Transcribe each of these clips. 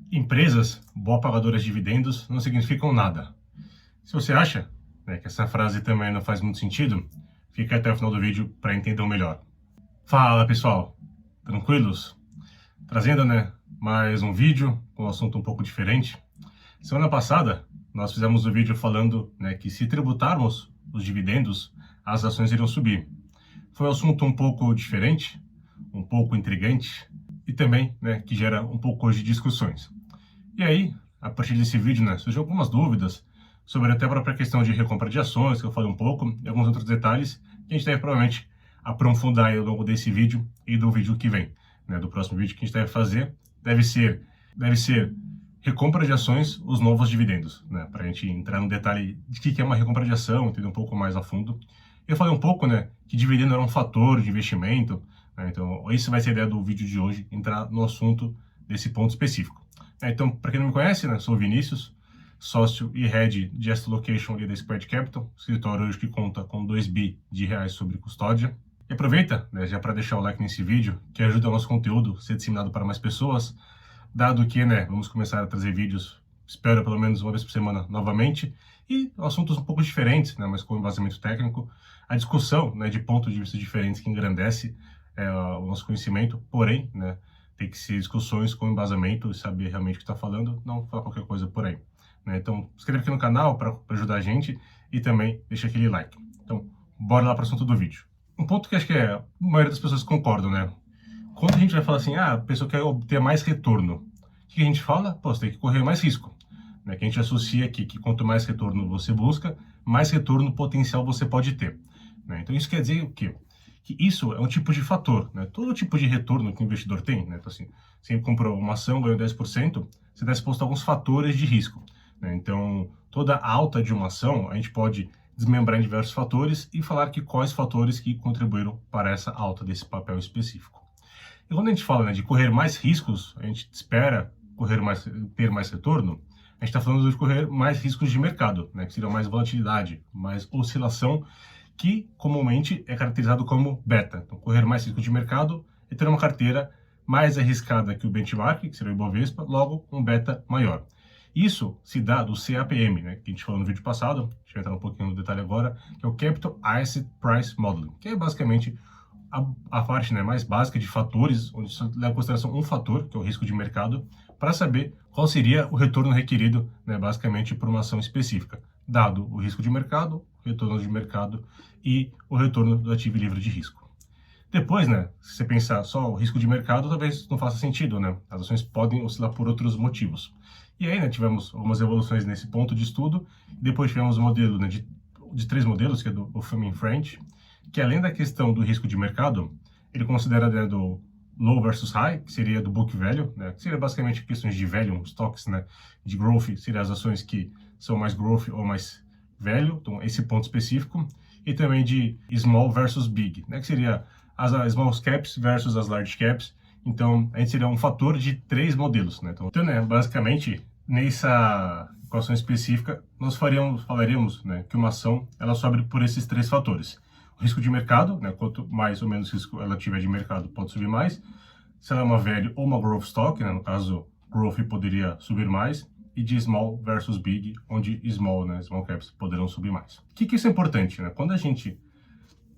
Empresas boas pagadoras de dividendos não significam nada. Se você acha, que essa frase também não faz muito sentido, fica até o final do vídeo para entender melhor. Fala pessoal, tranquilos? Trazendo mais um vídeo com um assunto um pouco diferente. Semana passada nós fizemos um vídeo falando que se tributarmos os dividendos, as ações iriam subir. Foi um assunto um pouco diferente, um pouco intrigante e também que gera um pouco de discussões. E aí, a partir desse vídeo, surgiu algumas dúvidas sobre até a própria questão de recompra de ações, que eu falei um pouco, e alguns outros detalhes que a gente deve provavelmente aprofundar ao longo desse vídeo e do vídeo que vem, do próximo vídeo que a gente deve fazer. Deve ser recompra de ações, os novos dividendos, para a gente entrar no detalhe de que é uma recompra de ação, entender um pouco mais a fundo. Eu falei um pouco, que dividendo era um fator de investimento, então esse vai ser a ideia do vídeo de hoje, entrar no assunto desse ponto específico. Então, para quem não me conhece, sou o Vinícius, sócio e head de Asset Allocation ali da Squared Capital, escritório hoje que conta com 2 bi de reais sobre custódia. E aproveita, já para deixar o like nesse vídeo, que ajuda o nosso conteúdo a ser disseminado para mais pessoas, dado que, vamos começar a trazer vídeos, espero pelo menos uma vez por semana novamente, e assuntos um pouco diferentes, mas com embasamento técnico, a discussão, de pontos de vista diferentes que engrandece o nosso conhecimento, porém, tem que ser discussões com embasamento e saber realmente o que está falando, não falar qualquer coisa por aí. Então, se inscreve aqui no canal para ajudar a gente e também deixa aquele like. Então, bora lá para o assunto do vídeo. Um ponto que acho que a maioria das pessoas concordam, Quando a gente vai falar assim, a pessoa quer obter mais retorno, o que a gente fala? Pô, você tem que correr mais risco. Que a gente associa aqui que quanto mais retorno você busca, mais retorno potencial você pode ter. Então, isso quer dizer o quê? Que isso é um tipo de fator, Todo tipo de retorno que o investidor tem, Então, assim, você comprou uma ação, ganhou 10%, você está exposto a alguns fatores de risco, Então, toda alta de uma ação, a gente pode desmembrar em diversos fatores e falar que quais fatores que contribuíram para essa alta desse papel específico. E quando a gente fala de correr mais riscos, a gente espera ter mais retorno, a gente está falando de correr mais riscos de mercado, que seria mais volatilidade, mais oscilação, que comumente é caracterizado como beta. Então, correr mais risco de mercado é ter uma carteira mais arriscada que o benchmark, que seria o Ibovespa, logo um beta maior. Isso se dá do CAPM, que a gente falou no vídeo passado, a gente vai entrar um pouquinho no detalhe agora, que é o Capital Asset Price Modeling, que é basicamente a parte mais básica de fatores, onde se leva em consideração um fator, que é o risco de mercado, para saber qual seria o retorno requerido, basicamente, por uma ação específica, dado o risco de mercado, o retorno de mercado e o retorno do ativo livre de risco. Depois, se você pensar só o risco de mercado, talvez não faça sentido, As ações podem oscilar por outros motivos. E aí, tivemos algumas evoluções nesse ponto de estudo, depois tivemos um modelo, de 3 modelos, que é do Fromm & French, que além da questão do risco de mercado, ele considera do low versus high, que seria do book value, que seria basicamente questões de value, stocks, de growth, seria as ações que são mais growth ou mais value, então esse ponto específico, e também de small versus big, que seria as small caps versus as large caps. Então, a gente seria um fator de 3 modelos, Então, basicamente, nessa equação específica, nós falaríamos, que uma ação, ela sobe por esses 3 fatores. O risco de mercado, quanto mais ou menos risco ela tiver de mercado, pode subir mais. Se ela é uma value ou uma growth stock, no caso, growth poderia subir mais. E de small versus big, onde small caps poderão subir mais. O que isso é importante, Quando a gente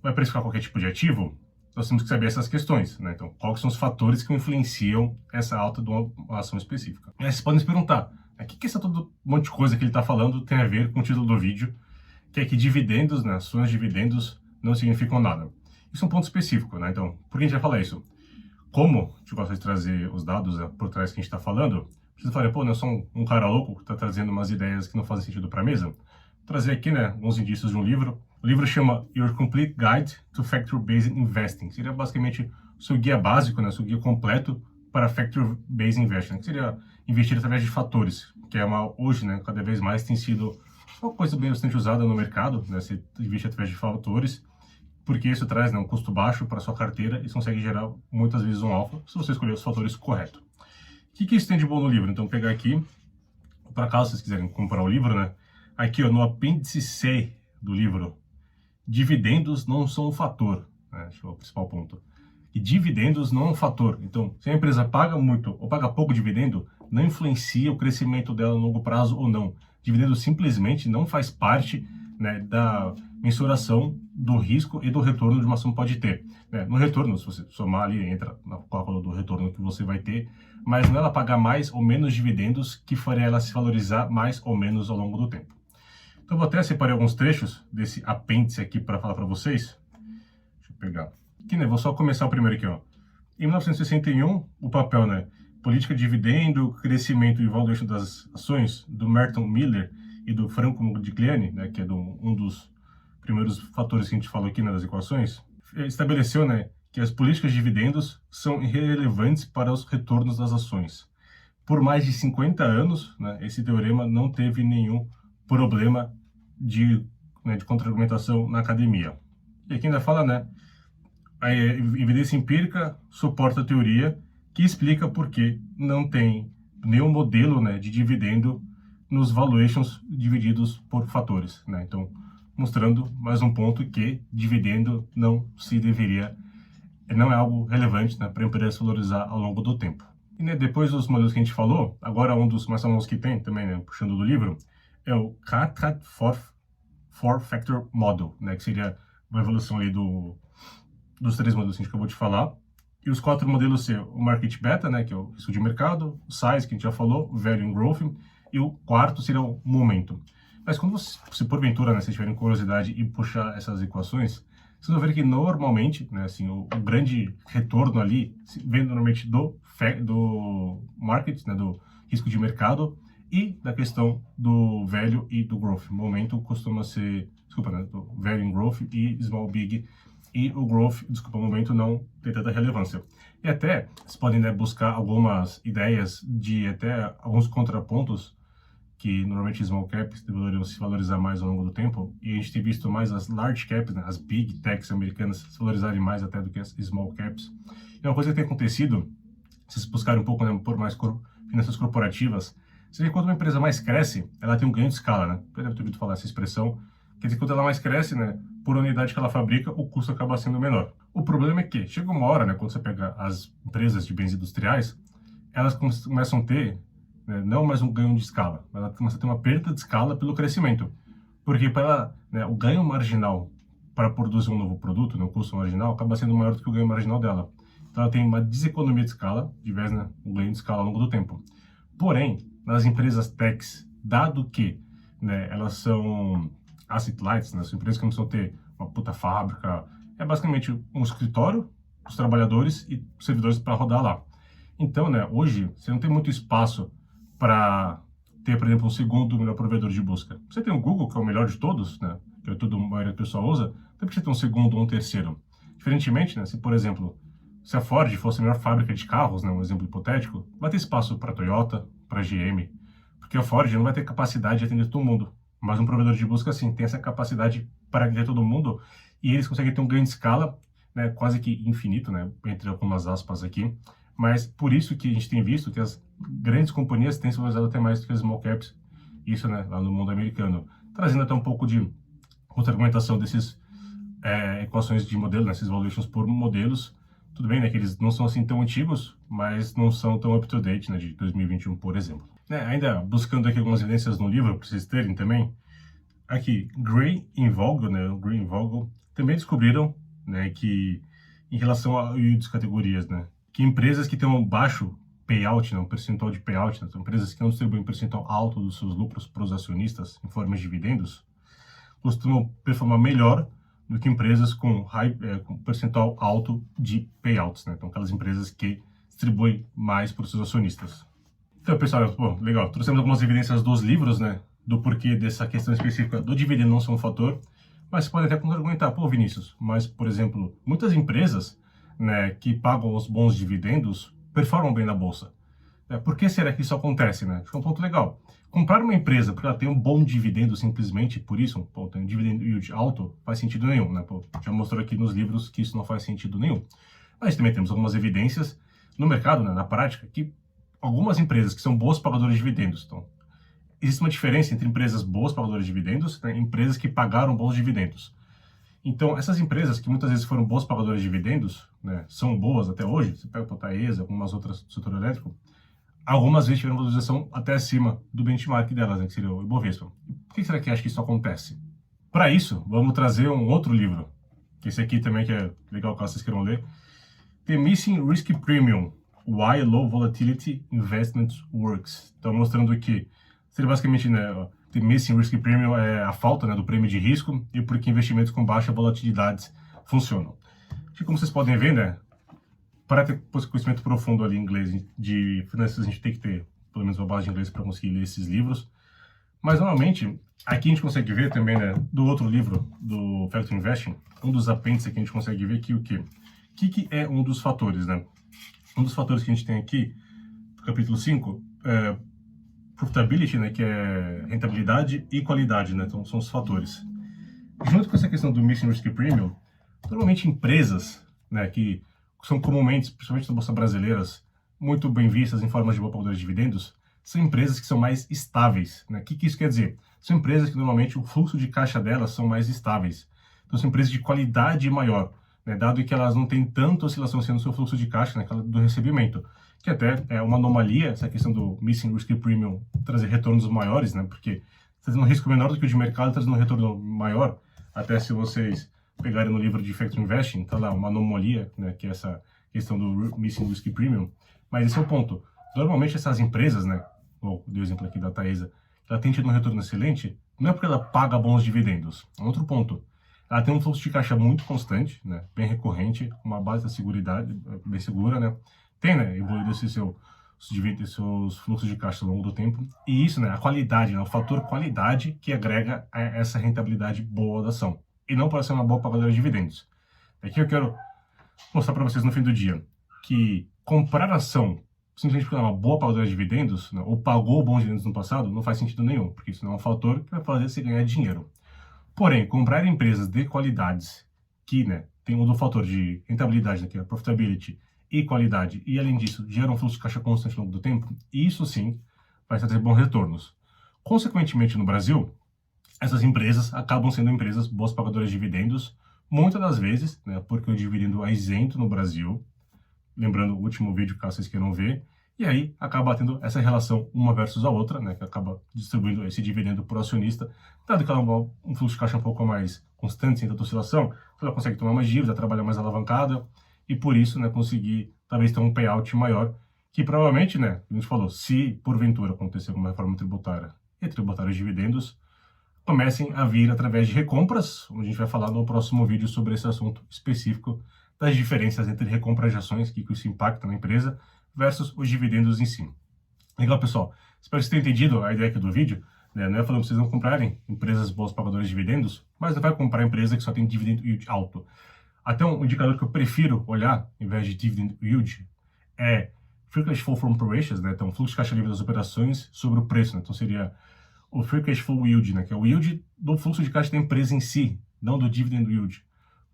vai precificar qualquer tipo de ativo, nós temos que saber essas questões, Então, quais são os fatores que influenciam essa alta de uma ação específica? E aí vocês podem se perguntar, o que essa todo monte de coisa que ele está falando tem a ver com o título do vídeo, que é que dividendos, ações de dividendos, não significam nada. Isso é um ponto específico, Então, por que a gente vai falar isso? Como a gente gosta de trazer os dados por trás que a gente está falando, você fala, eu sou um cara louco que está trazendo umas ideias que não fazem sentido para a mesa. Vou trazer aqui, alguns indícios de um livro. O livro chama Your Complete Guide to Factor-Based Investing. Seria basicamente o seu guia básico, o seu guia completo para Factor-Based Investing, que seria investir através de fatores, que hoje, cada vez mais tem sido uma coisa bem bastante usada no mercado, Você investe através de fatores, porque isso traz um custo baixo para a sua carteira e consegue gerar muitas vezes um alfa, se você escolher os fatores corretos. O que isso tem de bom no livro? Então, vou pegar aqui, para caso vocês quiserem comprar o livro, aqui no apêndice C do livro, dividendos não são um fator, esse é o principal ponto. O que dividendos não é um fator. Então, se a empresa paga muito ou paga pouco dividendo, não influencia o crescimento dela no longo prazo ou não. Dividendo simplesmente não faz parte, né, da mensuração do risco e do retorno de uma ação pode ter. Né? No retorno, se você somar ali, entra na cálculo do retorno que você vai ter, mas não é ela pagar mais ou menos dividendos que faria ela se valorizar mais ou menos ao longo do tempo. Então, eu vou até separar alguns trechos desse apêndice aqui para falar para vocês. Deixa eu pegar. Aqui, né, vou só começar o primeiro aqui, ó. Em 1961, o papel, né, Política de Dividendo, Crescimento e Valuation das Ações, do Merton Miller e do Franco Modigliani, né, que é um dos primeiros fatores que a gente falou aqui, né, das equações, estabeleceu, né, que as políticas de dividendos são irrelevantes para os retornos das ações. Por mais de 50 anos, né, esse teorema não teve nenhum problema de contra-argumentação na academia. E aqui ainda fala, né, a evidência empírica suporta a teoria que explica por que não tem nenhum modelo, né, de dividendo nos valuations divididos por fatores, né? Então, mostrando mais um ponto que dividendo não é algo relevante, né, para a empresa se valorizar ao longo do tempo. E, né, depois dos modelos que a gente falou, agora um dos mais famosos que tem também, né, puxando do livro, é o CAT Four Factor Model, né, que seria uma evolução ali dos três modelos que a gente acabou de falar. E os quatro modelos ser o Market Beta, né, que é o risco de mercado, o Size, que a gente já falou, o Value and Growth, e o quarto seria o Momentum. Mas quando se porventura, né, vocês tiverem curiosidade e puxar essas equações, vocês vão ver que normalmente, né, assim, o grande retorno ali vem normalmente do market, né, do risco de mercado e da questão do value e do growth. O momento costuma ser, né, do value and growth e small big, e o growth, o momento não tem tanta relevância. E até, vocês podem, né, buscar algumas ideias de até alguns contrapontos que normalmente small caps deveriam se valorizar mais ao longo do tempo, e a gente tem visto mais as large caps, né, as big techs americanas, se valorizarem mais até do que as small caps. E uma coisa que tem acontecido, se vocês buscarem um pouco, né, por mais finanças corporativas, você vê que quando uma empresa mais cresce, ela tem um ganho de escala, né? Eu deve ter ouvido falar essa expressão. Quer dizer, quando ela mais cresce, né, por unidade que ela fabrica, o custo acaba sendo menor. O problema é que chega uma hora, né, quando você pega as empresas de bens industriais, elas começam a ter, né, não mais um ganho de escala, mas ela começa a ter uma perda de escala pelo crescimento. Porque para ela, né, o ganho marginal para produzir um novo produto, né, o custo marginal, acaba sendo maior do que o ganho marginal dela. Então ela tem uma deseconomia de escala, de vez, né, um ganho de escala ao longo do tempo. Porém, nas empresas techs, dado que, né, elas são asset lights, né, são empresas que não precisam ter uma puta fábrica, é basicamente um escritório, os trabalhadores e os servidores para rodar lá. Então, né, hoje, você não tem muito espaço para ter, por exemplo, um segundo melhor provedor de busca. Você tem o Google, que é o melhor de todos, né, que a maioria do pessoal usa, não tem que você ter um segundo ou um terceiro. Diferentemente, né, se, por exemplo, se a Ford fosse a melhor fábrica de carros, né, um exemplo hipotético, vai ter espaço para Toyota, para GM, porque a Ford não vai ter capacidade de atender todo mundo. Mas um provedor de busca, sim, tem essa capacidade para atender todo mundo, e eles conseguem ter um ganho de escala, né, quase que infinito, né, entre algumas aspas aqui. Mas por isso que a gente tem visto que as grandes companhias têm se valorizado até mais do que as small caps, isso, né, lá no mundo americano, trazendo até um pouco de contra-argumentação desses equações de modelo, né, esses valuations por modelos. Tudo bem, né, que eles não são assim tão antigos, mas não são tão up-to-date, né, de 2021, por exemplo. Ainda buscando aqui algumas evidências no livro, para vocês terem também, aqui, Gray e Vogel, né, também descobriram, né, que em relação a das categorias, né, que empresas que têm um baixo payout, né, um percentual de payout, né, são empresas que não distribuem um percentual alto dos seus lucros para os acionistas em forma de dividendos, costumam performar melhor do que empresas com percentual alto de payouts, né? Então, aquelas empresas que distribuem mais para os seus acionistas. Então, pessoal, bom, legal. Trouxemos algumas evidências dos livros, né? Do porquê dessa questão específica do dividendo não ser um fator. Mas você pode até argumentar, pô, Vinícius, mas, por exemplo, muitas empresas, né, que pagam os bons dividendos performam bem na bolsa. Por que será que isso acontece, né? Acho que é um ponto legal. Comprar uma empresa porque ela tem um bom dividendo simplesmente por isso, pô, tem um dividendo yield alto, faz sentido nenhum, né? Pô, já mostrou aqui nos livros que isso não faz sentido nenhum. Mas também temos algumas evidências no mercado, né, na prática, que algumas empresas que são boas pagadoras de dividendos. Então, existe uma diferença entre empresas boas pagadoras de dividendos e empresas que pagaram bons dividendos. Então, essas empresas que muitas vezes foram boas pagadoras de dividendos, né, são boas até hoje, você pega a Taesa, algumas outras do setor elétrico, algumas vezes tiveram valorização até acima do benchmark delas, né, que seria o Ibovespa. Por que será que acha que isso acontece? Para isso, vamos trazer um outro livro, que esse aqui também que é legal caso vocês queiram ler, The Missing Risk Premium, Why Low Volatility Investments Works. Então, mostrando que seria basicamente, né, The Missing Risk Premium é a falta, né, do prêmio de risco e por que investimentos com baixa volatilidade funcionam. E como vocês podem ver, né, para ter conhecimento profundo ali em inglês de finanças, a gente tem que ter pelo menos uma base de inglês para conseguir ler esses livros. Mas, normalmente, aqui a gente consegue ver também, né, do outro livro, do Factor Investing, um dos apêndices aqui a gente consegue ver que o quê? O que é um dos fatores, né? Um dos fatores que a gente tem aqui, no capítulo 5, é profitability, né, que é rentabilidade e qualidade, né? Então, são os fatores. Junto com essa questão do Missing Risk Premium, normalmente empresas, né, que são comumente, principalmente na bolsa brasileiras, muito bem vistas em formas de boa pagadora de dividendos, são empresas que são mais estáveis, né? O que isso quer dizer? São empresas que normalmente o fluxo de caixa delas são mais estáveis. Então são empresas de qualidade maior, né? Dado que elas não têm tanta oscilação no seu fluxo de caixa, né, do recebimento, que até é uma anomalia essa questão do Missing Risk Premium trazer retornos maiores, né? Porque trazendo um risco menor do que o de mercado, trazendo um retorno maior, até se vocês pegarem no livro de Factor Investing, tá lá uma anomalia, né, que é essa questão do Missing Risk Premium, mas esse é o ponto. Normalmente essas empresas, né, dei o exemplo aqui da Taesa, ela tem tido um retorno excelente, não é porque ela paga bons dividendos, é outro ponto. Ela tem um fluxo de caixa muito constante, né, bem recorrente, uma base da seguridade bem segura, né, tem, né, evoluído seus fluxos de caixa ao longo do tempo, e isso, né, a qualidade, né, o fator qualidade que agrega a essa rentabilidade boa da ação, e não para ser uma boa pagadora de dividendos. Aqui eu quero mostrar para vocês no fim do dia que comprar ação simplesmente porque ela é uma boa pagadora de dividendos, né, ou pagou bons dividendos no passado, não faz sentido nenhum, porque isso não é um fator que vai fazer você ganhar dinheiro. Porém, comprar empresas de qualidades que, né, tem um do fator de rentabilidade, né, que é a profitability, e qualidade, e além disso, gera um fluxo de caixa constante ao longo do tempo, isso sim vai trazer bons retornos. Consequentemente, no Brasil, essas empresas acabam sendo empresas boas pagadoras de dividendos, muitas das vezes, né, porque o dividendo é isento no Brasil, lembrando o último vídeo, caso vocês queiram ver, e aí acaba tendo essa relação uma versus a outra, né, que acaba distribuindo esse dividendo para o acionista, dado que ela é um fluxo de caixa um pouco mais constante, sem tanta oscilação, ela consegue tomar mais dívidas, trabalhar mais alavancada, e por isso, né, conseguir talvez ter um payout maior, que provavelmente, né, a gente falou, se porventura acontecer alguma reforma tributária e tributários de dividendos, comecem a vir através de recompras, onde a gente vai falar no próximo vídeo sobre esse assunto específico das diferenças entre recompras de ações, que isso impacta na empresa, versus os dividendos em si. Legal, pessoal? Espero que vocês tenham entendido a ideia aqui do vídeo, né? Não é falando para vocês não comprarem empresas boas pagadoras de dividendos, mas não vai comprar empresa que só tem dividend yield alto. Até um indicador que eu prefiro olhar, em vez de dividend yield, é Free Cash Flow from Operations, né? Então, fluxo de caixa livre das operações sobre o preço, né? Então, seria o Free Cash Flow Yield, né? Que é o yield do fluxo de caixa da empresa em si, não do dividend yield.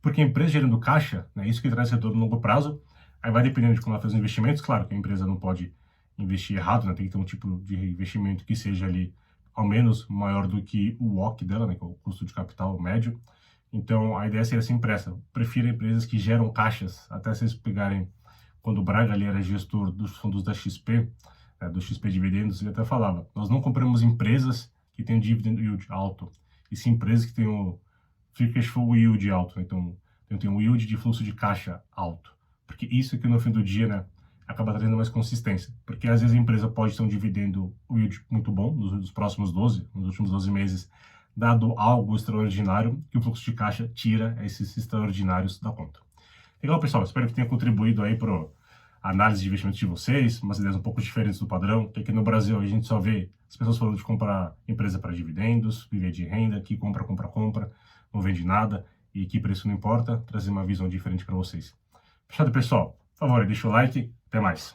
Porque a empresa gerando caixa, né, isso que traz retorno no longo prazo, aí vai dependendo de como ela faz os investimentos. Claro que a empresa não pode investir errado, né, tem que ter um tipo de investimento que seja ali ao menos maior do que o WACC dela, né, que é o custo de capital médio. Então a ideia seria sempre essa: prefiro empresas que geram caixas. Até vocês pegarem, quando o Braga ali era gestor dos fundos da XP, né, do XP Dividendos, ele até falava: nós não compramos empresas que têm dividend yield alto, e sim empresas que têm o Free Cash Flow Yield alto, né? Então tem um yield de fluxo de caixa alto, porque isso aqui no fim do dia, né, acaba trazendo mais consistência, porque às vezes a empresa pode ter um dividendo yield muito bom nos últimos 12 meses, dado algo extraordinário, que o fluxo de caixa tira esses extraordinários da conta. Legal, pessoal? Espero que tenha contribuído aí para a análise de investimentos de vocês, umas ideias um pouco diferentes do padrão, que aqui no Brasil a gente só vê as pessoas falando de comprar empresa para dividendos, viver de renda, que compra, não vende nada, e que preço não importa, trazer uma visão diferente para vocês. Fechado, pessoal? Por favor, deixa o like, até mais.